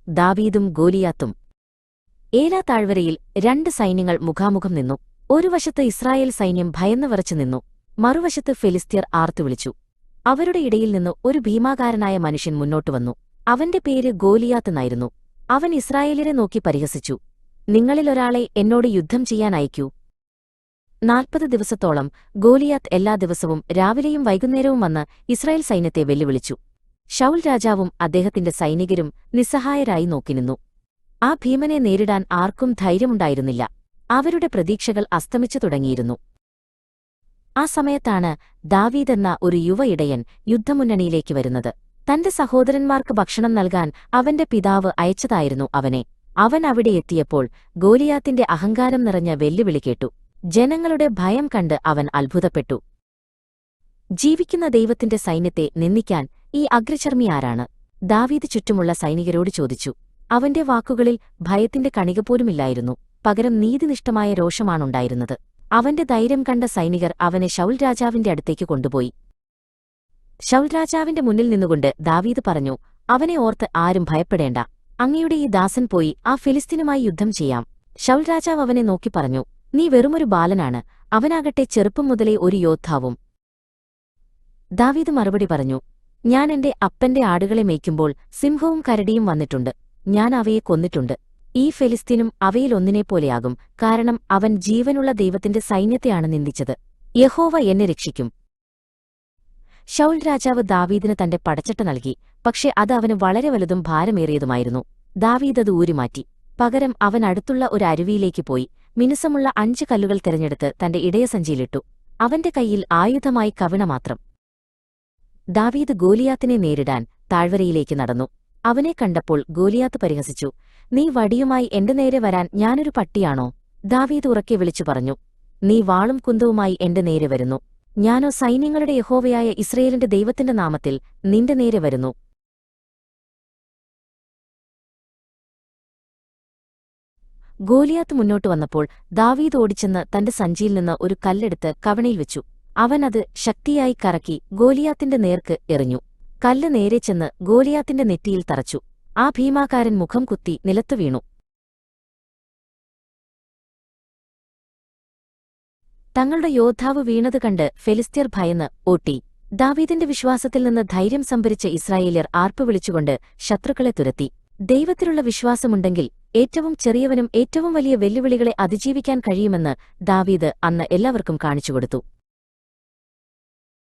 ദാവീദും ഗോലിയാത്തും. ഏലാ താഴ്വരയിൽ രണ്ട് സൈന്യങ്ങൾ മുഖാമുഖം നിന്നു. ഒരു വശത്ത് ഇസ്രായേൽ സൈന്യം ഭയന്നു വിറച്ചു നിന്നു, മറുവശത്ത് ഫെലിസ്ത്യർ ആർത്തുവിളിച്ചു. അവരുടെ ഇടയിൽ നിന്ന് ഒരു ഭീമാകാരനായ മനുഷ്യൻ മുന്നോട്ടുവന്നു. അവന്റെ പേര് ഗോലിയാത്ത് എന്നായിരുന്നു. അവൻ ഇസ്രായേലിനെ നോക്കി പരിഹസിച്ചു, നിങ്ങളിലൊരാളെ എന്നോട് യുദ്ധം ചെയ്യാൻ അയക്കൂ. 40 ദിവസത്തോളം ഗോലിയാത്ത് എല്ലാ ദിവസവും രാവിലെയും വൈകുന്നേരവും വന്ന് ഇസ്രായേൽ സൈന്യത്തെ വെല്ലുവിളിച്ചു. ശൗൽ രാജാവും അദ്ദേഹത്തിന്റെ സൈനികരും നിസ്സഹായരായി നോക്കിനിന്നു. ആ ഭീമനെ നേരിടാൻ ആർക്കും ധൈര്യമുണ്ടായിരുന്നില്ല. അവരുടെ പ്രതീക്ഷകൾ അസ്തമിച്ചു തുടങ്ങിയിരുന്നു. ആ സമയത്താണ് ദാവീദ് എന്ന ഒരു യുവ ഇടയൻ യുദ്ധമുന്നണിയിലേക്ക് വരുന്നത്. തന്റെ സഹോദരന്മാർക്ക് ഭക്ഷണം നൽകാൻ അവന്റെ പിതാവ് അയച്ചതായിരുന്നു അവനെ. അവൻ അവിടെ എത്തിയപ്പോൾ ഗോലിയാത്തിന്റെ അഹങ്കാരം നിറഞ്ഞ വെല്ലുവിളി കേട്ടു. ജനങ്ങളുടെ ഭയം കണ്ട് അവൻ അത്ഭുതപ്പെട്ടു. ജീവിക്കുന്ന ദൈവത്തിന്റെ സൈന്യത്തെ നിന്ദിക്കാൻ ഈ അഗ്രചർമ്മി ആരാണ്? ദാവീദ് ചുറ്റുമുള്ള സൈനികരോട് ചോദിച്ചു. അവന്റെ വാക്കുകളിൽ ഭയത്തിന്റെ കണിക പോലുമില്ലായിരുന്നു, പകരം നീതിനിഷ്ഠമായ രോഷമാണുണ്ടായിരുന്നത്. അവന്റെ ധൈര്യം കണ്ട സൈനികർ അവനെ ശൗൽ രാജാവിന്റെ അടുത്തേക്ക് കൊണ്ടുപോയി. ശൗൽ രാജാവിന്റെ മുന്നിൽ നിന്നുകൊണ്ട് ദാവീദ് പറഞ്ഞു, അവനെ ഓർത്ത് ആരും ഭയപ്പെടേണ്ട. അങ്ങയുടെ ഈ ദാസൻ പോയി ആ ഫിലിസ്തീനുമായി യുദ്ധം ചെയ്യാം. ശൗൽ രാജാവ് അവനെ നോക്കി പറഞ്ഞു, നീ വെറുമൊരു ബാലനാണ്, അവനാകട്ടെ ചെറുപ്പം മുതലേ ഒരു യോദ്ധാവും. ദാവീദ് മറുപടി പറഞ്ഞു, ഞാൻ എന്റെ അപ്പന്റെ ആടുകളെ മേയ്ക്കുമ്പോൾ സിംഹവും കരടിയും വന്നിട്ടുണ്ട്. ഞാൻ അവയെ കൊന്നിട്ടുണ്ട്. ഈ ഫെലിസ്തീനും അവയിലൊന്നിനെപ്പോലെയാകും, കാരണം അവൻ ജീവനുള്ള ദൈവത്തിന്റെ സൈന്യത്തെയാണ് നിന്ദിച്ചത്. യഹോവ എന്നെ രക്ഷിക്കും. ശൗൽ രാജാവ് ദാവീദിന് തന്റെ പടച്ചട്ട നൽകി, പക്ഷെ അത് അവന് വളരെ വലുതും ഭാരമേറിയതുമായിരുന്നു. ദാവീദ് അത് ഊരിമാറ്റി. പകരം അവൻ അടുത്തുള്ള ഒരു അരുവിയിലേക്ക് പോയി മിനുസമുള്ള 5 കല്ലുകൾ തിരഞ്ഞെടുത്ത് തന്റെ ഇടയസഞ്ചിയിലിട്ടു. അവന്റെ കൈയിൽ ആയുധമായി കവിണ മാത്രം. ദാവീദ് ഗോലിയാത്തിനെ നേരിടാൻ താഴ്വരയിലേക്ക് നടന്നു. അവനെ കണ്ടപ്പോൾ ഗോലിയാത്ത് പരിഹസിച്ചു, നീ വടിയുമായി എന്റെ നേരെ വരാൻ ഞാനൊരു പട്ടിയാണോ? ദാവീദ് ഉറക്കെ വിളിച്ചു പറഞ്ഞു, നീ വാളും കുന്തവുമായി എന്റെ നേരെ വരുന്നു. ഞാനോ സൈന്യങ്ങളുടെ യഹോവയായ ഇസ്രയേലിന്റെ ദൈവത്തിന്റെ നാമത്തിൽ നിന്റെ നേരെ വരുന്നു. ഗോലിയാത്ത് മുന്നോട്ടു വന്നപ്പോൾ ദാവീദ് ഓടിച്ചെന്ന് തന്റെ സഞ്ചിയിൽ നിന്ന് ഒരു കല്ലെടുത്ത് കവണയിൽ വെച്ചു. അവൻ അത് ശക്തിയായി കറക്കി ഗോലിയാത്തിന്റെ നേർക്ക് എറിഞ്ഞു. കല്ല് നേരെ ചെന്ന് ഗോലിയാത്തിന്റെ നെറ്റിയിൽ തറച്ചു. ആ ഭീമാകാരൻ മുഖം കുത്തി നിലത്തു വീണു. തങ്ങളുടെ യോദ്ധാവ് വീണത് കണ്ട് ഫെലിസ്ത്യർ ഭയന്ന് ഓട്ടി. ദാവീദിന്റെ വിശ്വാസത്തിൽ നിന്ന് ധൈര്യം സംഭരിച്ച ഇസ്രായേല്യർ ആർപ്പു വിളിച്ചുകൊണ്ട് ശത്രുക്കളെ തുരത്തി. ദൈവത്തിലുള്ള വിശ്വാസമുണ്ടെങ്കിൽ ഏറ്റവും ചെറിയവനും ഏറ്റവും വലിയ വെല്ലുവിളികളെ അതിജീവിക്കാൻ കഴിയുമെന്ന് ദാവീദ് അന്ന് എല്ലാവർക്കും കാണിച്ചുകൊടുത്തു.